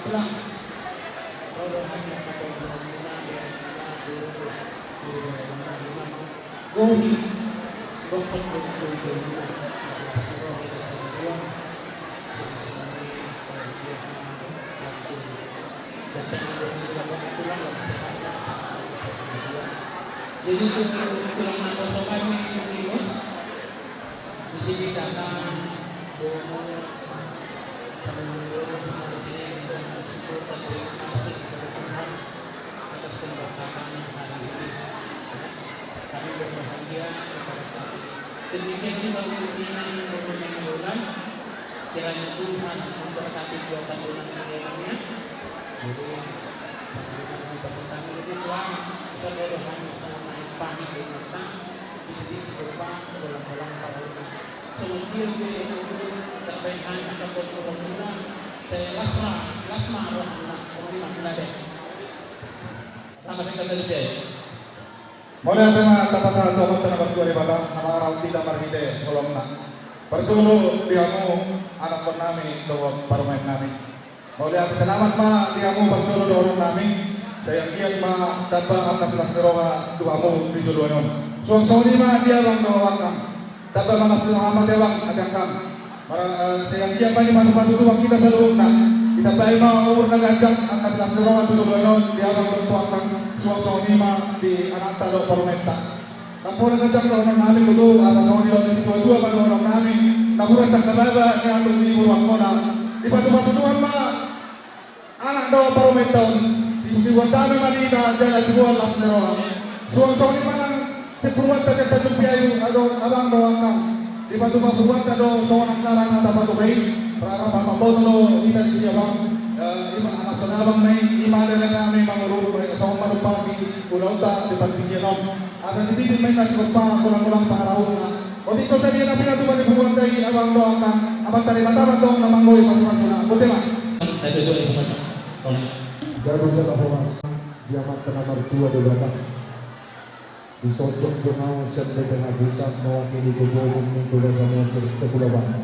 pulang. Rodohannya pada bulan-bulan Gohi Gopeng jadi tulang nakosokan yang minus di sini datang bomo di sini dengan syukur dan terima kasih kepada Tuhan atas keberkatan hari ini. Kami berbahagia kepada saat demikian juga pimpinan Kabupaten Bulan. Kiranya Tuhan memberkati dua tahunan kemudiannya. Jadi kami ini Tuhan seluruhan selama pagi di mata jadi serupa dalam para semuanya yang terbaikkan ataupun kemudian saya lasma rohana kemudian deh sama sekali dari dia. Mula tema tapasa tomat na berdua bata nama orang tidak marhide kolom na. Bertulu diamu anak bernami doang parmain nami. Mula selamat ma diamu bertulu doang nami. Saya giat ma dapat atas lasroha duamu di juluanon. Suang ma dia bang doang kam. Dapat malas Muhammad dia bang agak kam. Saya giat bagi masuk duang kita seluruh na. Kita bayi ma umur nagajak atas lasroha di juluanon dia bang bertuang kam. Suang ma di anak talo parmenta. Nampura ngajak orang namin kudu asa soni lo di dua kan orang namin. Nampura sa kababa ni ato di buruan ko na. Di pasok-pasukan ma anak do parmenta. Si dami manita jala sebuah las neroa. Suang soni manang sepuluhan tajak tajak piayu ado abang do angkang. Di batu mabuat ado soan angkaran ada batu baik. Prara pamabot lo kita di siabang. Ima anak sonabang may ima dala namin mangururo sa manupagi ulauta di pagpigyanom. Asa si Bibi may nasibag pa kulang-kulang pangarahon na. O dito sa biyan na pinatuban ni buwan tayo abang do angkang. Abang tali mataman dong na manggoy mas-mas na. Buti ma. Ito yung Garuda Lahoras Diamat nomor 2 di belakang disocok jengau sampai dengan pusat mewakili kebun tugas sama sebuah bangsa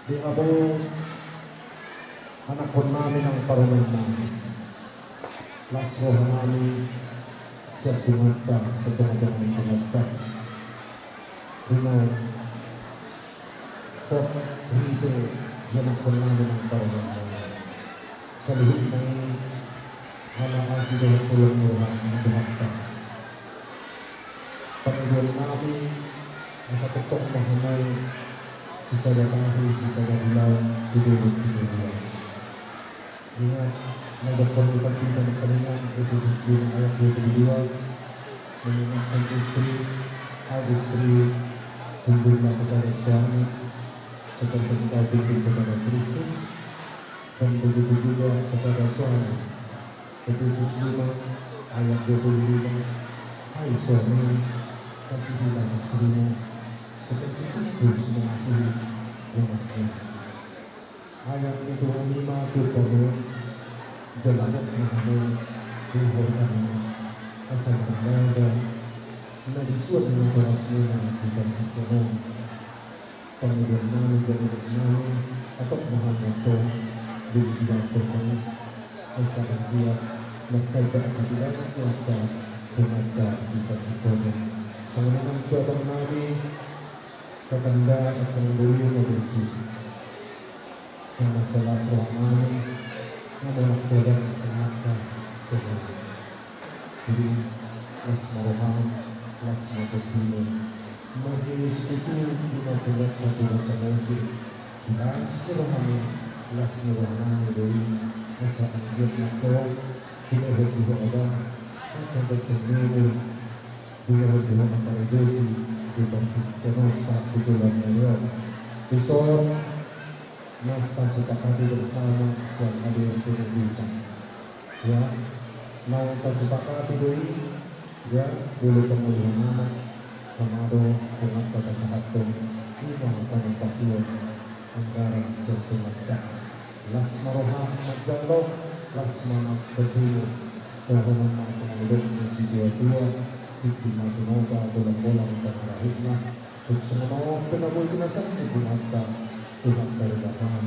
di abu anak konami ng parumay namin lasro nami siap dimata setengah dimata dengan kok itu anak konami ng parumay namin sa lihit ng halaman si Dalang Tulong Murhan ng Dumakta. Panginoon namin nasa tuktok mahamay si Sadakahi, si Sadadilaw, tidulog. Ingat, nagdakon ipagpinta ng kalingan, ito sa silang ayat 22, mengingat ang istri, tundul na kepada suami, seperti kita tundul kepada Kristus, dan begitu juga kepada suami. Efesus 5 ayat 25. Hai suami, kasihilah istrimu seperti Kristus mengasihi umatnya. Ayat itu 5 berkata, jalannya mengenai kehormatan asal berada menjadi suatu operasi yang bukan ekonomi. Kemudian nabi dari nabi atau Muhammad di bidang pertanian asal dia mengkaitkan keadilan kuasa pengajar di perhitungan. Semenang keadaan nabi ketanda akan beri menguji. Yang masalah rohani adalah keadaan semata semua. Jadi asma rohani, asma berdiri. Majlis itu dilakukan pada masa musim. Asma rohani, asma rohani dari masa anjir nakau tidak berdua ada akan bercenderung tidak berdua antara jadi dibanding penuh satu bulan yang besok nasta sepakati bersama yang ada yang tidak bisa ya mau tersepakati doi ya boleh kemudian anak kamado dengan kata satu imam pada pakian anggaran sesuatu las marohah majalok las manap berdua bahwa masa hidupnya si dua-dua di mata bola-bola mencari hikmah terus semua penabuh kinasan ibu mata Tuhan dari Bapak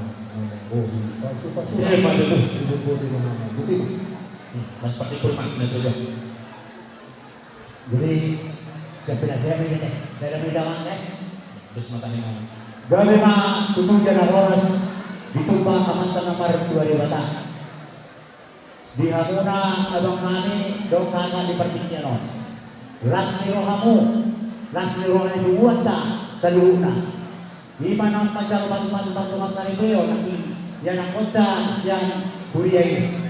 Bohi pasu-pasu Madu tuh. hidup di mana betul. Mas pasti kurang na to dyan. Jadi siapa nak saya ini deh, saya dah bilang deh. Terus matahin namin. Gabi mah tujuh jana oras ditumpah kamanta nomor 2 bata. Di hamuna abang kami dong kakak di pertiknya non. Las ni rohani dibuat ta sa luhuna. Di mana panjang masuk-masuk rumah saribeo nanti yang kota siang buria ini.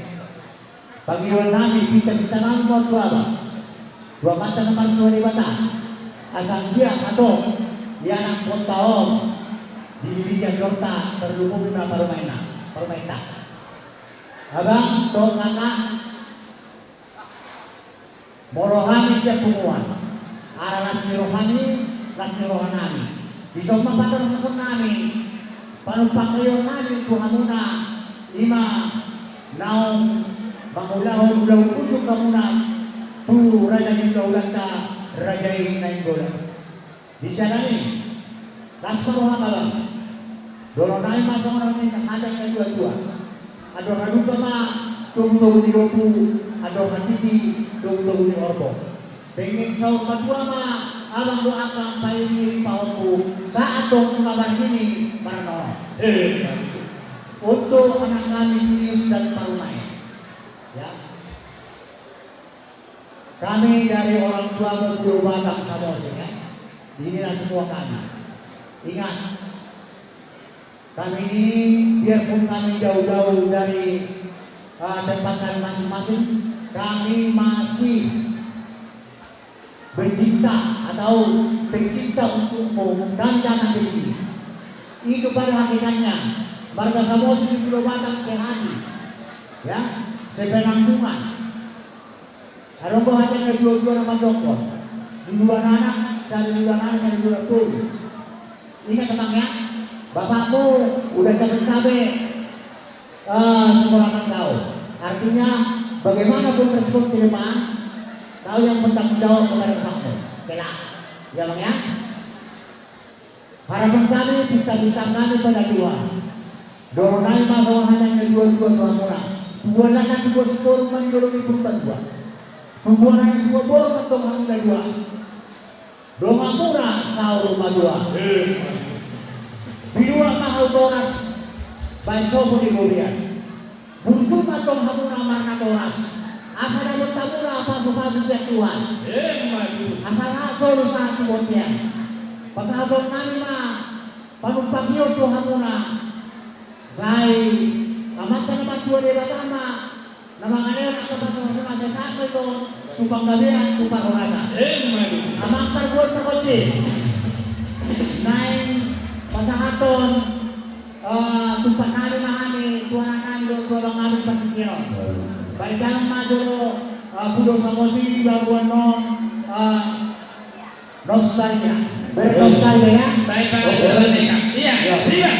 Panggilan namin kita namin mo apa? Dua kata nomor 2 bata. Asal dia atau yang ang kontaon dibibigyan dorta terlumong na parumaina. Abang dong kakak morohani siya pumuan. Ara las ni rohani. Di somang patang masuk namin. Panumpang kayo namin kung hamuna 5 naong mangulahon ulang pucuk kamuna tu raja yung kaulang ka raja yung nainggola. Di siya namin. Las maruha ka lang. Dorong namin masang orang ini hadang na dua-dua. Ador haduka ma tugu-tugu di lopu. Ador hatiti tugu-tugu di orbo. Pengen saur madua ma abang doa kang payuni pauku saat dong kabar ini marno. Untuk anak kami Tinius dan Parumai. Ya. Kami dari orang tua berpuluh batang Samosir ya. Inilah semua kami. Ingat, kami ini biarpun kami jauh-jauh dari tempat kami masing-masing, kami masih bercinta atau tercinta untukmu dan datang ke sini. Itu pada hakikatnya warga Samosir di Pulau Batam sehari, ya, sepenanggungan. Ada bahagian kedua-dua nama dokter, dua anak, saya dua tuh. Ingat teman ya, bapakmu udah capek-capek sekolahkan kau. Artinya bagaimana pun respon ke depan, kau yang bertanggung jawab kepada kamu. Kelak, ya bang ya. Harapan kami, cita-cita kami pada dua. Dorong naik masalah hanya dua-dua murah. Dua anak dua sekolah mandorong perempuan dua. Perempuan anak dua bolong atau hamil dua. Doma murah sahur rumah dua. Bidua mahal boras. Banso pun diburian. Burjum atau hamuna marna boras. Asal dapat tamuna pasu-pasu sektuan. Asal asal usaha kebotian. Pasal abang nani mah panumpang yun to hamuna. Say, kamanta naman tuwa nila tama. Namanganew ang kapasama sa sako ito. Tupang gabihan, tupang orasa. Amang parbuan na kotse. Nain, pasahaton, tumpang namin mahami, tuwanan namin doon, tuwang namin patikino. Baikang maduro, Pulau Samosir, Labuan non, nostalgia. Bernostalgia ya? Baik, iya.